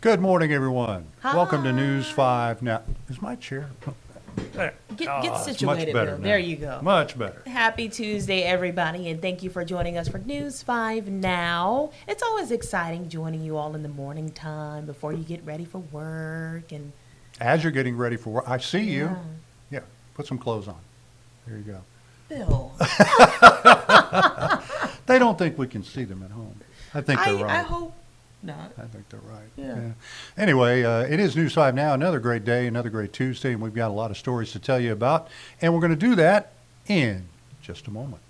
Good morning, everyone. Hi. Welcome to News 5. Now, is my chair? There. Get It's situated, much better Bill. now. There you go. Much better. Happy Tuesday, everybody, and thank you for joining us for News 5 Now. It's always exciting joining you all in the morning time before you get ready for work. And As you're getting ready for work, I see you. Yeah. Yeah, put some clothes on. There you go. Bill, They don't think we can see them at home. I think they're right. I hope not. I think they're right. Yeah. Anyway, it is News 5 Now, another great day, another great Tuesday, and we've got a lot of stories to tell you about, and we're going to do that in just a moment.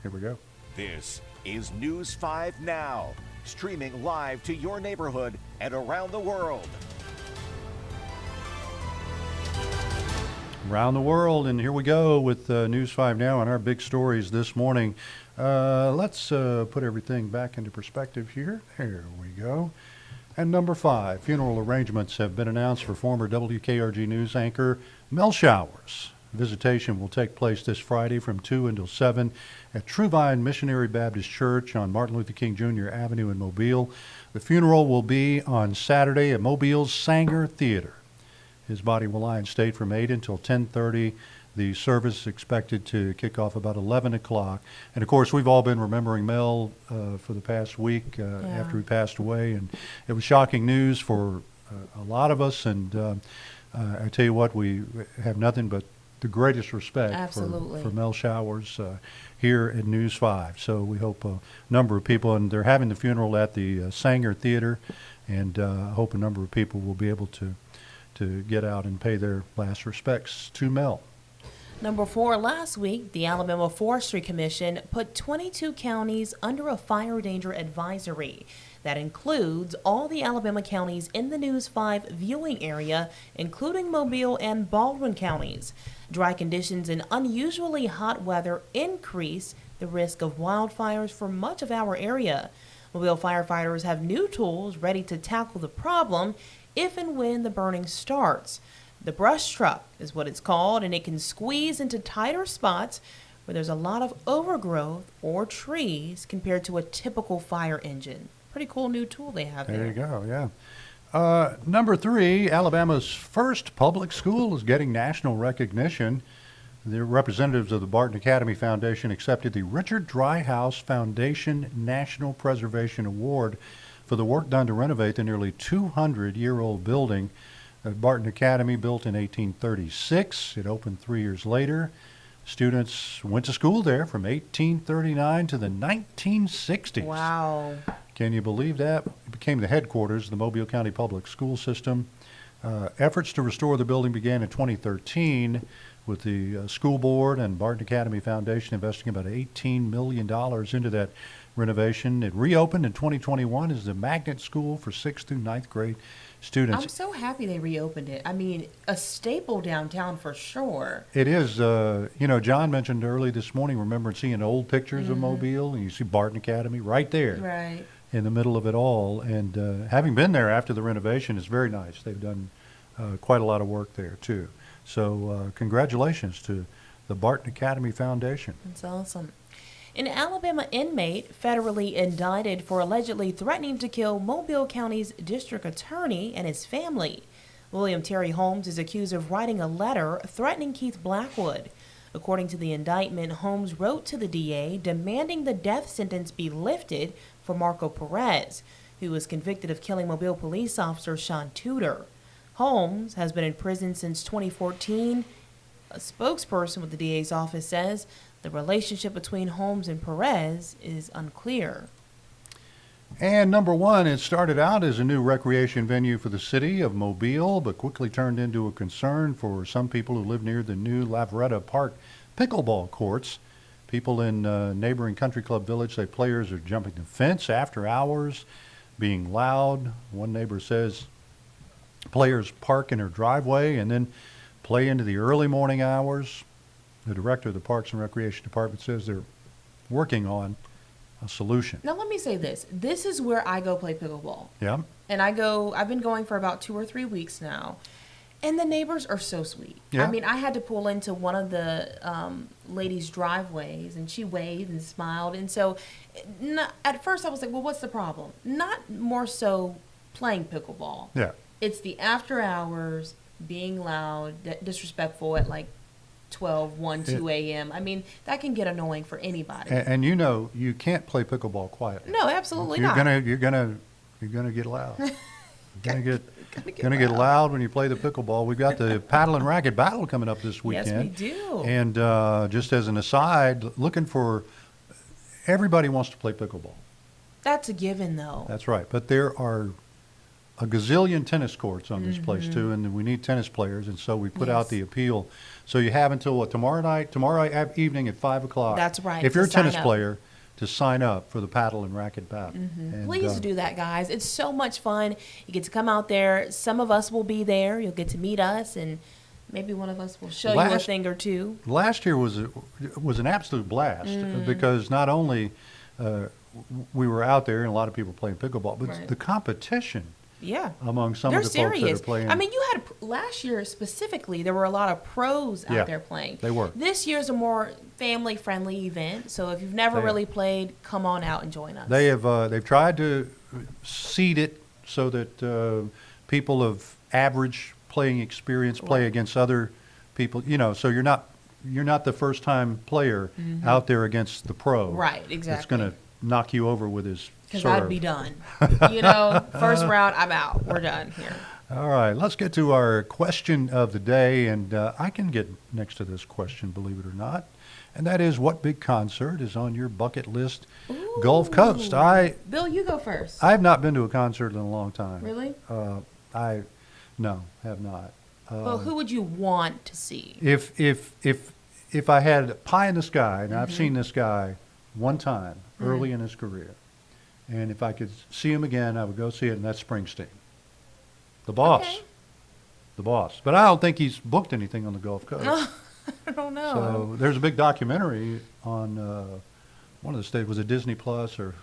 Here we go. This is News 5 Now, streaming live to your neighborhood and around the world. Around the world, and here we go with News 5 Now and our big stories this morning. Let's put everything back into perspective here. There we go. And number 5, funeral arrangements have been announced for former WKRG news anchor Mel Showers. Visitation will take place this Friday from 2 until 7 at True Vine Missionary Baptist Church on Martin Luther King Jr. Avenue in Mobile. The funeral will be on Saturday at Mobile's Sanger Theater. His body will lie in state from 8 until 10:30. The service is expected to kick off about 11 o'clock. And, of course, we've all been remembering Mel for the past week after he passed away. And it was shocking news for a lot of us. And I tell you what, we have nothing but the greatest respect for Mel Showers here at News 5. So we hope a number of people, and they're having the funeral at the Sanger Theater, and I hope a number of people will be able to get out and pay their last respects to Mel. Number 4, last week, the Alabama Forestry Commission put 22 counties under a fire danger advisory. That includes all the Alabama counties in the News 5 viewing area, including Mobile and Baldwin counties. Dry conditions and unusually hot weather increase the risk of wildfires for much of our area. Mobile firefighters have new tools ready to tackle the problem if and when the burning starts. The brush truck is what it's called, and it can squeeze into tighter spots where there's a lot of overgrowth or trees compared to a typical fire engine. Pretty cool new tool they have there. There you go, yeah. Number 3, Alabama's first public school is getting national recognition. The representatives of the Barton Academy Foundation accepted the Richard Dryhouse Foundation National Preservation Award for the work done to renovate the nearly 200-year-old building. Barton Academy, built in 1836. It opened 3 years later. Students went to school there from 1839 to the 1960s. Wow. Can you believe that? It became the headquarters of the Mobile County Public School System. Efforts to restore the building began in 2013 with the school board and Barton Academy Foundation investing about $18 million into that renovation. It reopened in 2021 as the magnet school for 6th through 9th grade students. I'm so happy they reopened it. I mean, a staple downtown for sure. It is. John mentioned early this morning, remember seeing old pictures of Mobile, and you see Barton Academy right there. Right. In the middle of it all. And having been there after the renovation is very nice. They've done quite a lot of work there, too. So congratulations to the Barton Academy Foundation. That's awesome. An Alabama inmate federally indicted for allegedly threatening to kill Mobile County's district attorney and his family. William Terry Holmes is accused of writing a letter threatening Keith Blackwood. According to the indictment, Holmes wrote to the DA demanding the death sentence be lifted for Marco Perez, who was convicted of killing Mobile police officer Sean Tudor. Holmes has been in prison since 2014. A spokesperson with the DA's office says the relationship between Holmes and Perez is unclear. And number 1, it started out as a new recreation venue for the city of Mobile, but quickly turned into a concern for some people who live near the new Lavaretta Park pickleball courts. People in neighboring Country Club Village say players are jumping the fence after hours, being loud. One neighbor says players park in her driveway and then play into the early morning hours. The director of the Parks and Recreation Department says they're working on a solution. Now let me say this. This is where I go play pickleball. Yeah. And I've been going for about 2 or 3 weeks now. And the neighbors are so sweet. Yeah. I mean, I had to pull into one of the ladies' driveways, and she waved and smiled. And so at first I was like, well, what's the problem? Not more so playing pickleball. Yeah. It's the after hours, being loud, disrespectful at like 12, 1, 2 a.m. I mean, that can get annoying for anybody. And you know, you can't play pickleball quietly. No, absolutely You're not. you're gonna get loud. You're gonna get loud when you play the pickleball. We've got the paddle and racket battle coming up this weekend. Yes, we do. And just as an aside, looking for everybody wants to play pickleball. That's a given, though. That's right. But there are a gazillion tennis courts on this place too, and we need tennis players, and so we put out Yes. the appeal. So you have until what, tomorrow evening at 5:00. That's right, If you're a to sign tennis up. player, to sign up for the paddle and racket battle. And, Please do that, guys. It's so much fun. You get to come out there. Some of us will be there. You'll get to meet us, and maybe one of us will show you a thing or two. Last year was an absolute blast because not only we were out there and a lot of people playing pickleball, but Right. the competition Yeah. among some They're of the folks that serious. are playing. I mean, you had last year specifically, there were a lot of pros out Yeah, there playing. they were. This year's a more family-friendly event, so if you've never They- really played, come on out and join us. they've tried to seed it so that people of average playing experience play Right. against other people. You know, so you're not the first time player out there against the pro. Right, That's exactly. going to knock you over with his Because serve. I'd be done. You know, first round, I'm out. We're done here. All right, let's get to our question of the day, and I can get next to this question, believe it or not, and that is, what big concert is on your bucket list? Gulf Coast. Ooh. Bill, you go first. I have not been to a concert in a long time. Really? No, have not. Well, who would you want to see? If I had pie in the sky, and Mm-hmm. I've seen this guy one time early in his career, and if I could see him again, I would go see it, and that's Springsteen, the boss. Okay. The boss. But I don't think he's booked anything on the Gulf Coast. I don't know. So there's a big documentary on one of the states. Was it Disney Plus or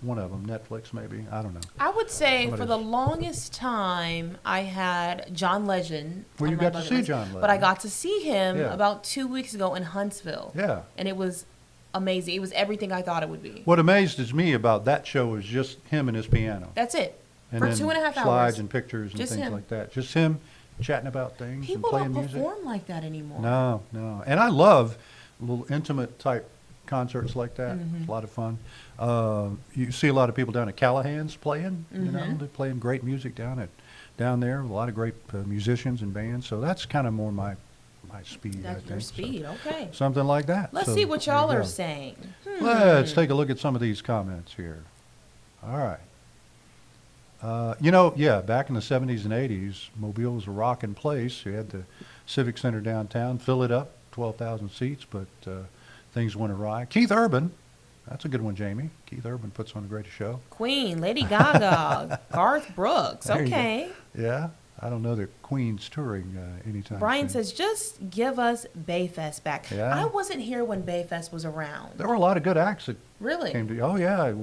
one of them? Netflix, maybe? I don't know. I would say Somebody- for the longest time, I had John Legend. Well, on you my got to bucket see list, John But I Legend. got to see him Yeah. about 2 weeks ago in Huntsville. Yeah. And it was amazing. It was everything I thought it would be. What amazes me about that show is just him and his piano. That's it. And For then 2.5 slides hours. and pictures and Just things him. like that. Just him chatting about things People and playing don't music. perform like that anymore. No. And I love little intimate type concerts like that. Mm-hmm. It's a lot of fun. You see a lot of people down at Callahan's playing. You know, Mm-hmm. they're playing great music down there. A lot of great musicians and bands. So that's kind of more my speed. I That's your think. So speed. Okay. something like that. Let's So see what there you y'all are go. saying. Let's take a look at some of these comments here. All right. Back in the 70s and 80s, Mobile was a rocking place. You had the Civic Center downtown, fill it up, 12,000 seats, but things went awry. Keith Urban, that's a good one, Jamie. Keith Urban puts on a great show. Queen, Lady Gaga, Garth Brooks. There you go. Okay. Yeah, I don't know that Queen's touring anytime Brian soon. says, just give us Bayfest back. Yeah. I wasn't here when Bayfest was around. There were a lot of good acts that Really? came to. Oh yeah,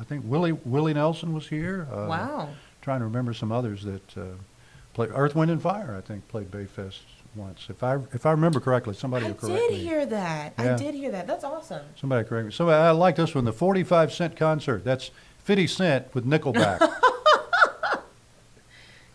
I think Willie Nelson was here. Wow. Trying to remember some others that played. Earth, Wind and Fire, I think, played Bayfest once. If I remember correctly, somebody I will correct did me. hear that. Yeah. I did hear that. That's awesome. Somebody correct me. So I like this one, the 45-cent concert. That's 50 Cent with Nickelback.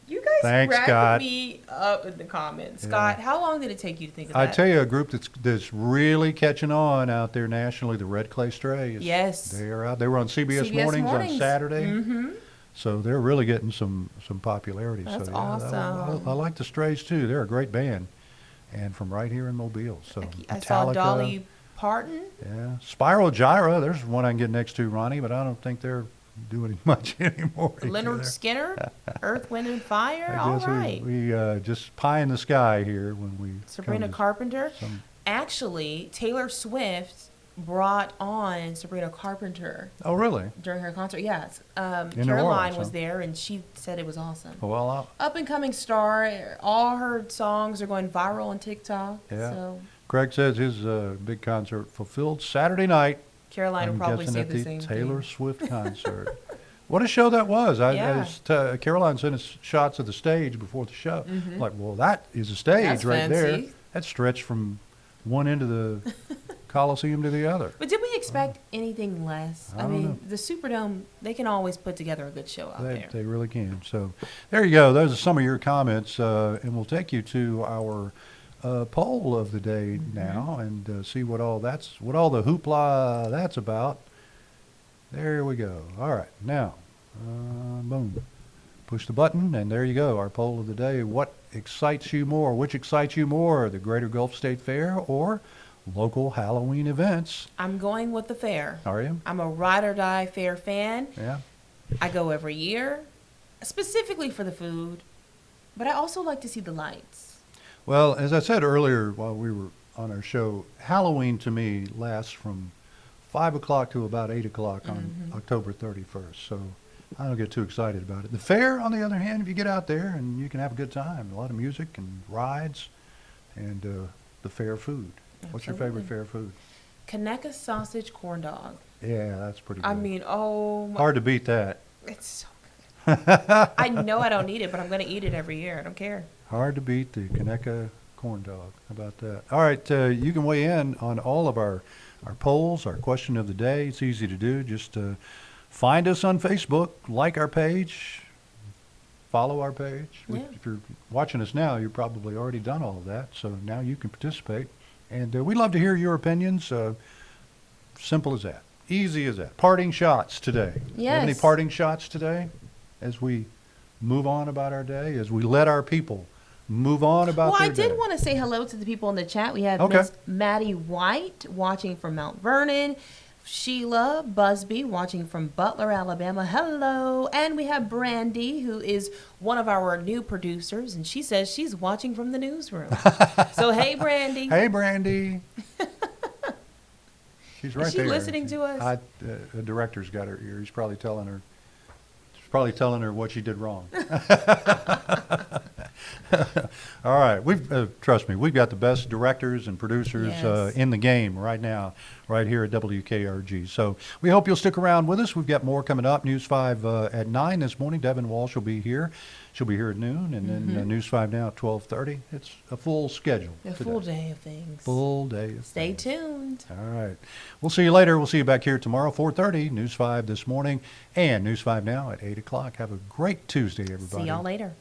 You guys Thanks, cracked Scott. me up in the comments. Yeah. Scott, how long did it take you to think of I that? tell you, a group that's really catching on out there nationally, the Red Clay Strays. Yes. They are out. They were on CBS, Mornings on Saturday. Mm-hmm. So they're really getting some popularity. That's so, yeah, awesome. I like the Strays too. They're a great band, and from right here in Mobile. So I saw Metallica, Dolly Parton. Yeah, Spiral Gyra. There's one I can get next to, Ronnie, but I don't think they're doing much anymore. Leonard either. Skinner, Earth, Wind, and Fire. I All guess right. we just pie in the sky here when we. Sabrina come to Carpenter. some- Actually, Taylor Swift brought on Sabrina Carpenter Oh, really? during her concert. Yes. New Caroline Orleans, was huh? there, and she said it was awesome. Oh, well, Up and coming star. All her songs are going viral on TikTok. Yeah. So Craig says his big concert fulfilled Saturday night. Caroline I'm will probably guessing say at the the same Taylor thing. Swift concert. What a show that was! Yeah. Caroline sent us shots of the stage before the show. Like, well, that is a stage That's right there. fancy. That stretched from one end of the coliseum to the other. But did we expect anything less? I don't know. The Superdome, they can always put together a good show out They, there. they really can. So there you go. Those are some of your comments, and we'll take you to our poll of the day now and see what all the hoopla that's about. There we go. All right, now, boom, push the button, and there you go. Our poll of the day: what excites you more? Which excites you more, the Greater Gulf State Fair or local Halloween events? I'm going with the fair. Are you? I'm a ride or die fair fan. Yeah. I go every year, specifically for the food, but I also like to see the lights. Well, as I said earlier while we were on our show, Halloween to me lasts from 5 o'clock to about 8 o'clock on October 31st. So I don't get too excited about it. The fair, on the other hand, if you get out there and you can have a good time, a lot of music and rides and the fair food. What's your favorite fair food? Conecuh sausage corn dog. Yeah, that's pretty good. I mean, oh my, hard to beat that. it's so good. I know I don't need it, but I'm going to eat it every year. I don't care. Hard to beat the Conecuh corn dog. How about that? All right, you can weigh in on all of our polls, our question of the day. It's easy to do. Just find us on Facebook, like our page, follow our page. Yeah. If you're watching us now, you've probably already done all of that, so now you can participate. And we'd love to hear your opinions. Simple as that. Easy as that. Parting shots today. You have any Yes. parting shots today as we move on about our day, as we let our people move on about Well, their I did day? want to say hello to the people in the chat. We have Okay. Miss Maddie White watching from Mount Vernon, Sheila Busby watching from Butler, Alabama. Hello. And we have Brandy, who is one of our new producers, and she says she's watching from the newsroom. So, hey, Brandy. Hey, Brandy. She's right Is she there. listening to us? The director's got her ear. He's probably telling her what she did wrong. All right. Trust me, we've got the best directors and producers Yes. in the game right now, right here at WKRG. So we hope you'll stick around with us. We've got more coming up. News 5 at 9 this morning. Devin Walsh will be here. She'll be here at noon, and then News 5 now at 12:30. It's a full schedule. A today. full day of things. Full day of Stay things. tuned. All right. We'll see you later. We'll see you back here tomorrow, 4:30, News 5 this morning, and News 5 now at 8 o'clock. Have a great Tuesday, everybody. See y'all later.